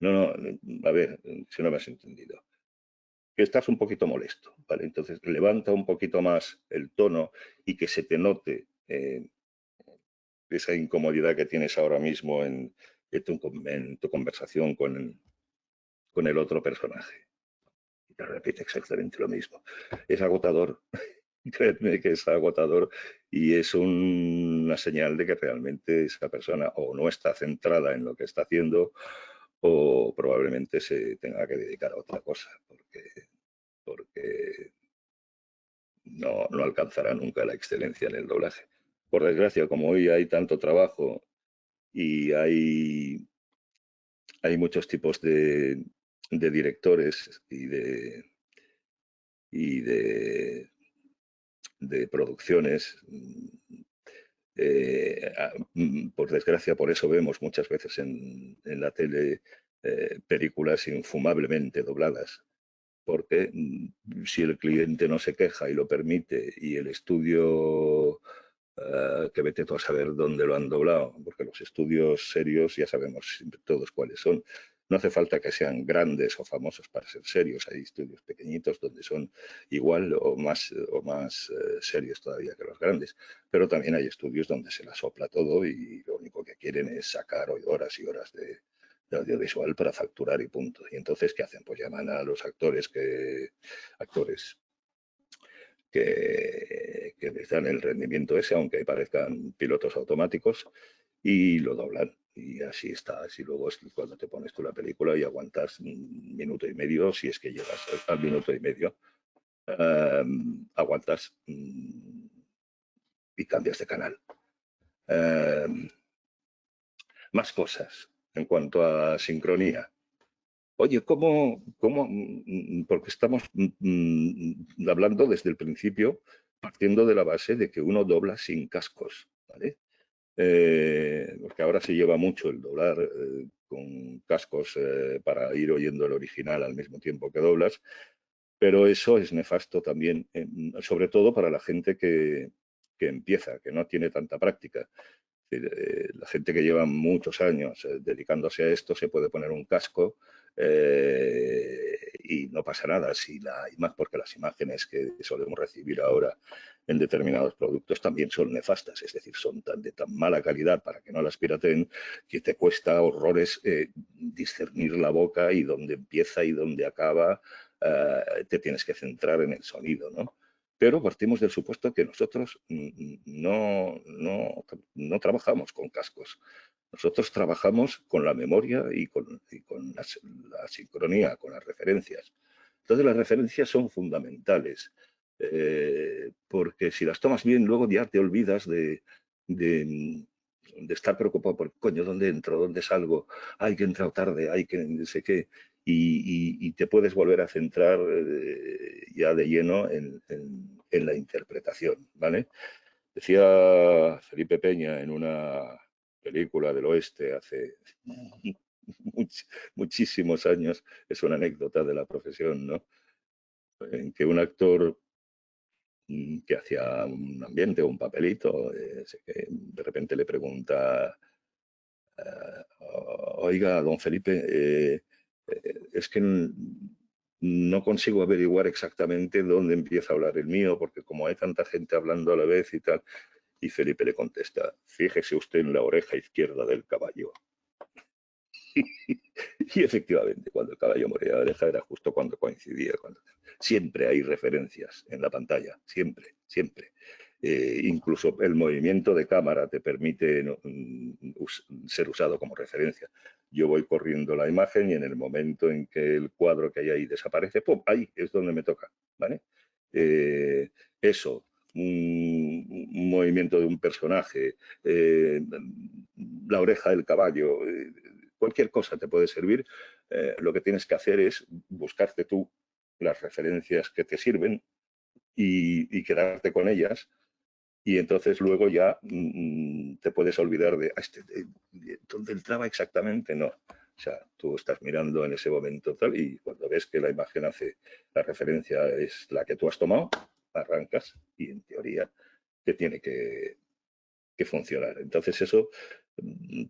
No, a ver, si no me has entendido. Que estás un poquito molesto, ¿vale? Entonces levanta un poquito más el tono y que se te note esa incomodidad que tienes ahora mismo en tu conversación con el otro personaje. Y te repite exactamente lo mismo. Es agotador. Créeme que es agotador y es una señal de que realmente esa persona o no está centrada en lo que está haciendo o probablemente se tenga que dedicar a otra cosa porque no alcanzará nunca la excelencia en el doblaje. Por desgracia, como hoy hay tanto trabajo y hay muchos tipos de directores y de producciones, por desgracia, por eso vemos muchas veces en la tele películas infumablemente dobladas, porque si el cliente no se queja y lo permite y el estudio, que vete tú a saber dónde lo han doblado, porque los estudios serios ya sabemos todos cuáles son. No hace falta que sean grandes o famosos para ser serios. Hay estudios pequeñitos donde son igual o más serios todavía que los grandes. Pero también hay estudios donde se la sopla todo y lo único que quieren es sacar horas y horas de audiovisual para facturar y punto. Y entonces, ¿qué hacen? Pues llaman a los actores que les dan el rendimiento ese, aunque parezcan pilotos automáticos, y lo doblan. Y así está. Así luego es cuando te pones tú la película y aguantas 1 minuto y medio, si es que llegas al 1 minuto y medio, aguantas y cambias de canal. Más cosas en cuanto a sincronía. Oye, porque estamos hablando desde el principio, partiendo de la base de que uno dobla sin cascos, ¿vale? Porque ahora se lleva mucho el doblar con cascos para ir oyendo el original al mismo tiempo que doblas, pero eso es nefasto también, sobre todo para la gente que empieza, que no tiene tanta práctica. La gente que lleva muchos años dedicándose a esto se puede poner un casco y no pasa nada. Y más porque las imágenes que solemos recibir ahora en determinados productos también son nefastas, es decir, son de tan mala calidad para que no las pirateen que te cuesta horrores discernir la boca y dónde empieza y dónde acaba. Te tienes que centrar en el sonido, ¿no? Pero partimos del supuesto que nosotros no trabajamos con cascos. Nosotros trabajamos con la memoria y con la sincronía, con las referencias. Entonces las referencias son fundamentales, porque si las tomas bien, luego ya te olvidas de estar preocupado por, coño, ¿dónde entro? ¿Dónde salgo? Hay que entrar tarde, hay que no sé qué. Y te puedes volver a centrar ya de lleno en la interpretación, ¿vale? Decía Felipe Peña en una película del oeste hace muchísimos años, es una anécdota de la profesión, ¿no? En que un actor que hacía un ambiente o un papelito, de repente le pregunta, oiga, don Felipe, es que no consigo averiguar exactamente dónde empieza a hablar el mío, porque como hay tanta gente hablando a la vez y tal, y Felipe le contesta, fíjese usted en la oreja izquierda del caballo. Y efectivamente, cuando el caballo moría de oreja era justo cuando coincidía. Siempre hay referencias en la pantalla, siempre, siempre. Incluso el movimiento de cámara te permite ser usado como referencia. Yo voy corriendo la imagen y en el momento en que el cuadro que hay ahí desaparece, ¡pum! Ahí es donde me toca, ¿vale? Eso, un movimiento de un personaje, la oreja del caballo, cualquier cosa te puede servir. Lo que tienes que hacer es buscarte tú las referencias que te sirven y quedarte con ellas. Y entonces luego ya te puedes olvidar de dónde entraba exactamente. No. O sea, tú estás mirando en ese momento tal y cuando ves que la imagen hace la referencia es la que tú has tomado, arrancas y en teoría te tiene que funcionar. Entonces eso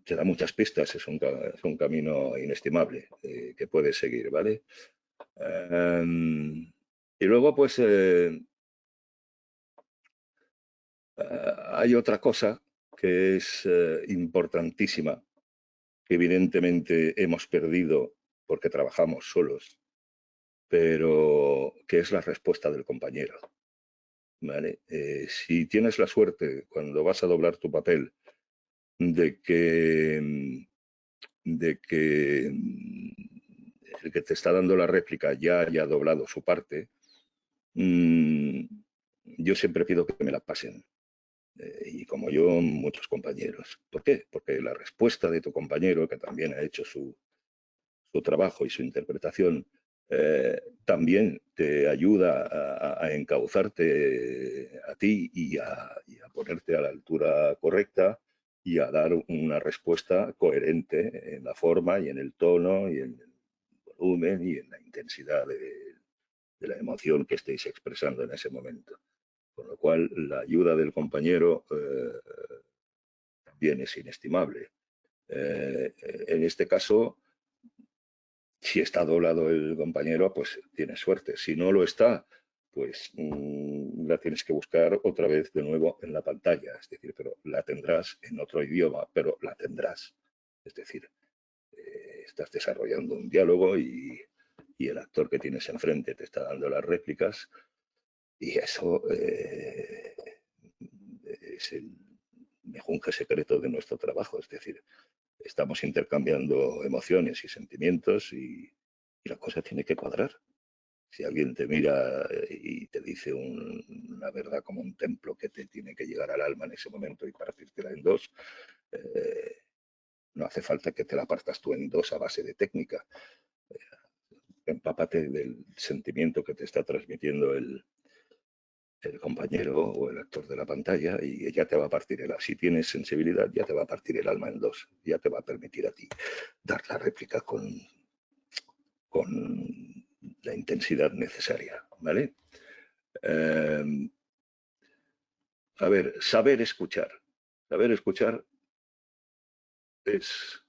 te da muchas pistas, es un camino inestimable que puedes seguir, ¿vale? Y luego, pues, hay otra cosa que es importantísima, que evidentemente hemos perdido porque trabajamos solos, pero que es la respuesta del compañero, ¿vale? Si tienes la suerte, cuando vas a doblar tu papel, de que el que te está dando la réplica ya haya doblado su parte, yo siempre pido que me la pasen. Y como yo, muchos compañeros. ¿Por qué? Porque la respuesta de tu compañero, que también ha hecho su trabajo y su interpretación, también te ayuda a encauzarte a ti y a ponerte a la altura correcta y a dar una respuesta coherente en la forma y en el tono y en el volumen y en la intensidad de la emoción que estéis expresando en ese momento. Con lo cual, la ayuda del compañero también es inestimable. En este caso, si está doblado el compañero, pues tienes suerte. Si no lo está, pues la tienes que buscar otra vez de nuevo en la pantalla. Es decir, pero la tendrás en otro idioma, pero la tendrás. Es decir, estás desarrollando un diálogo y el actor que tienes enfrente te está dando las réplicas y eso es el mejunje secreto de nuestro trabajo. Es decir, estamos intercambiando emociones y sentimientos y la cosa tiene que cuadrar. Si alguien te mira y te dice una verdad como un templo que te tiene que llegar al alma en ese momento y partírtela en dos, no hace falta que te la partas tú en dos a base de técnica. Empápate del sentimiento que te está transmitiendo el compañero o el actor de la pantalla y ya te va a partir el alma. Si tienes sensibilidad, ya te va a partir el alma en dos. Ya te va a permitir a ti dar la réplica con la intensidad necesaria, ¿vale? A ver, saber escuchar. Saber escuchar es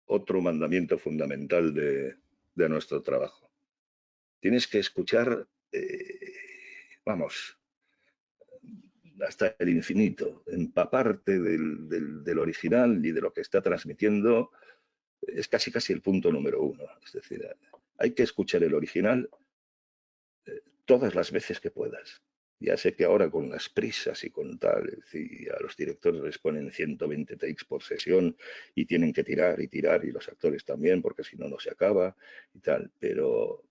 otro mandamiento fundamental de nuestro trabajo. Tienes que escuchar, vamos, hasta el infinito, empaparte del original y de lo que está transmitiendo, es casi el punto número uno. Es decir, hay que escuchar el original todas las veces que puedas. Ya sé que ahora con las prisas y con tal, es decir, a los directores les ponen 120 takes por sesión y tienen que tirar y tirar, y los actores también, porque si no, no se acaba y tal, pero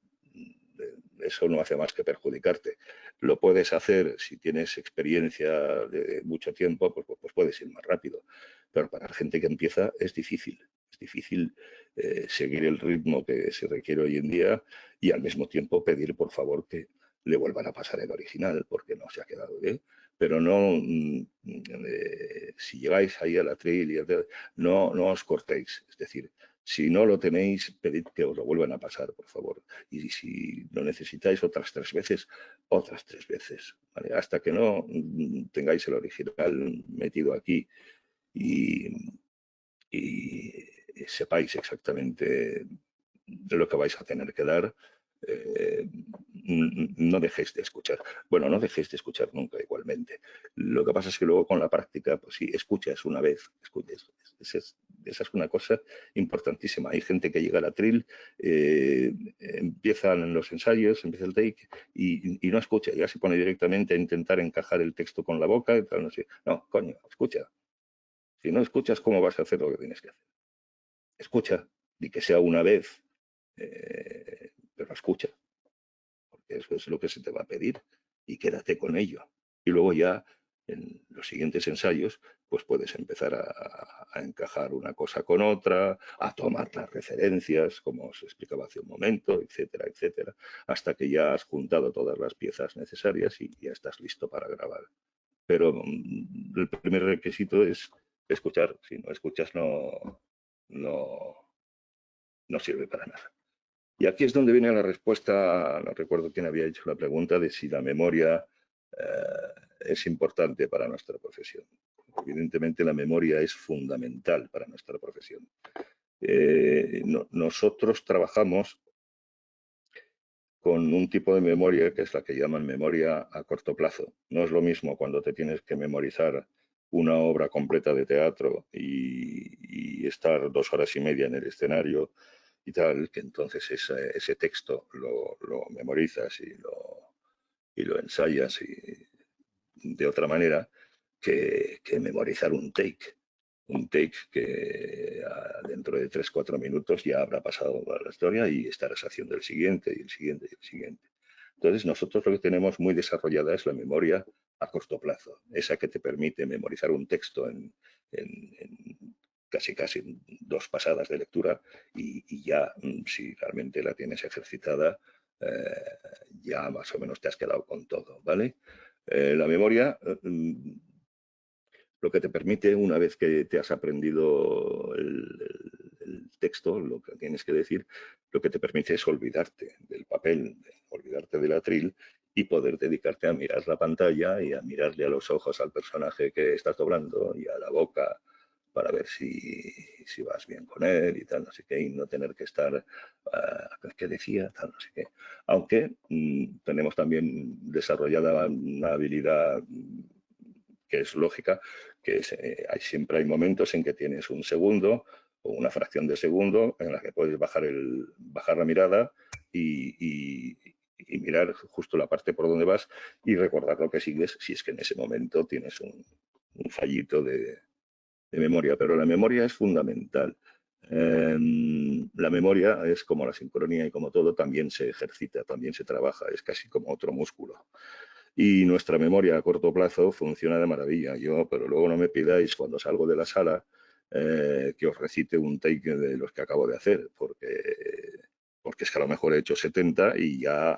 eso no hace más que perjudicarte. Lo puedes hacer si tienes experiencia de mucho tiempo, pues puedes ir más rápido, pero para la gente que empieza es difícil. Es difícil seguir el ritmo que se requiere hoy en día y al mismo tiempo pedir, por favor, que le vuelvan a pasar el original porque no se ha quedado bien. Pero no, si llegáis ahí al atril, no os cortéis. Es decir, si no lo tenéis, pedid que os lo vuelvan a pasar, por favor. Y si lo necesitáis otras 3 veces, otras 3 veces. ¿Vale? Hasta que no tengáis el original metido aquí y sepáis exactamente lo que vais a tener que dar, no dejéis de escuchar. Bueno, no dejéis de escuchar nunca igualmente. Lo que pasa es que luego con la práctica, pues sí, escuchas una vez, escuchas. Esa es una cosa importantísima. Hay gente que llega al atril, empiezan los ensayos, empieza el take y no escucha, ya se pone directamente a intentar encajar el texto con la boca y tal, no sé. No, coño, escucha. Si no escuchas, ¿cómo vas a hacer lo que tienes que hacer? Escucha, y que sea una vez, pero escucha, porque eso es lo que se te va a pedir y quédate con ello. Y luego ya en los siguientes ensayos, pues puedes empezar a encajar una cosa con otra, a tomar las referencias, como os explicaba hace un momento, etcétera, etcétera, hasta que ya has juntado todas las piezas necesarias y ya estás listo para grabar. Pero el primer requisito es escuchar. Si no escuchas, no, no sirve para nada. Y aquí es donde viene la respuesta, no recuerdo quién había hecho la pregunta de si la memoria es importante para nuestra profesión. Evidentemente la memoria es fundamental para nuestra profesión. Nosotros trabajamos con un tipo de memoria que es la que llaman memoria a corto plazo. No es lo mismo cuando te tienes que memorizar una obra completa de teatro y estar 2 horas y media en el escenario y tal, que entonces ese texto lo memorizas y lo ensayas de otra manera que memorizar un take. Un take que dentro de 3-4 minutos ya habrá pasado la historia y estarás haciendo el siguiente y el siguiente y el siguiente. Entonces nosotros lo que tenemos muy desarrollada es la memoria a corto plazo, esa que te permite memorizar un texto en casi 2 pasadas de lectura y ya si realmente la tienes ejercitada ya más o menos te has quedado con todo, ¿vale? La memoria lo que te permite, una vez que te has aprendido el texto, lo que tienes que decir, lo que te permite es olvidarte del papel, olvidarte del atril y poder dedicarte a mirar la pantalla y a mirarle a los ojos al personaje que estás doblando y a la boca para ver si vas bien con él y tal, no sé qué, y no tener que estar, ¿qué decía? Tal, no sé qué. Aunque tenemos también desarrollada una habilidad que es lógica, que siempre hay momentos en que tienes un segundo o una fracción de segundo en la que puedes bajar la mirada y mirar justo la parte por donde vas y recordar lo que sigues si es que en ese momento tienes un fallito de memoria. Pero la memoria es fundamental. La memoria es como la sincronía y como todo, también se ejercita, también se trabaja, es casi como otro músculo. Y nuestra memoria a corto plazo funciona de maravilla. Pero luego no me pidáis cuando salgo de la sala que os recite un take de los que acabo de hacer, porque es que a lo mejor he hecho 70 y ya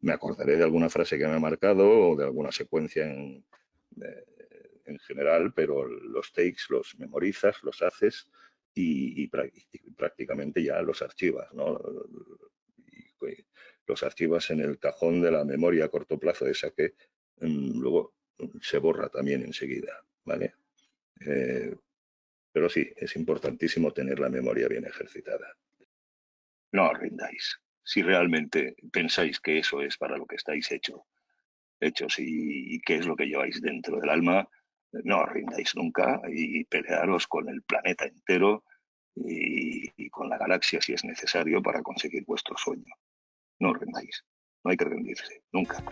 me acordaré de alguna frase que me ha marcado o de alguna secuencia eh, en general, pero los takes los memorizas, los haces y prácticamente ya los archivas, ¿no? Y los archivas en el cajón de la memoria a corto plazo, esa que luego se borra también enseguida, ¿vale? Pero sí, es importantísimo tener la memoria bien ejercitada. No os rindáis. Si realmente pensáis que eso es para lo que estáis hechos y qué es lo que lleváis dentro del alma, no os rindáis nunca y pelearos con el planeta entero y con la galaxia si es necesario para conseguir vuestro sueño. No os rindáis. No hay que rendirse, nunca.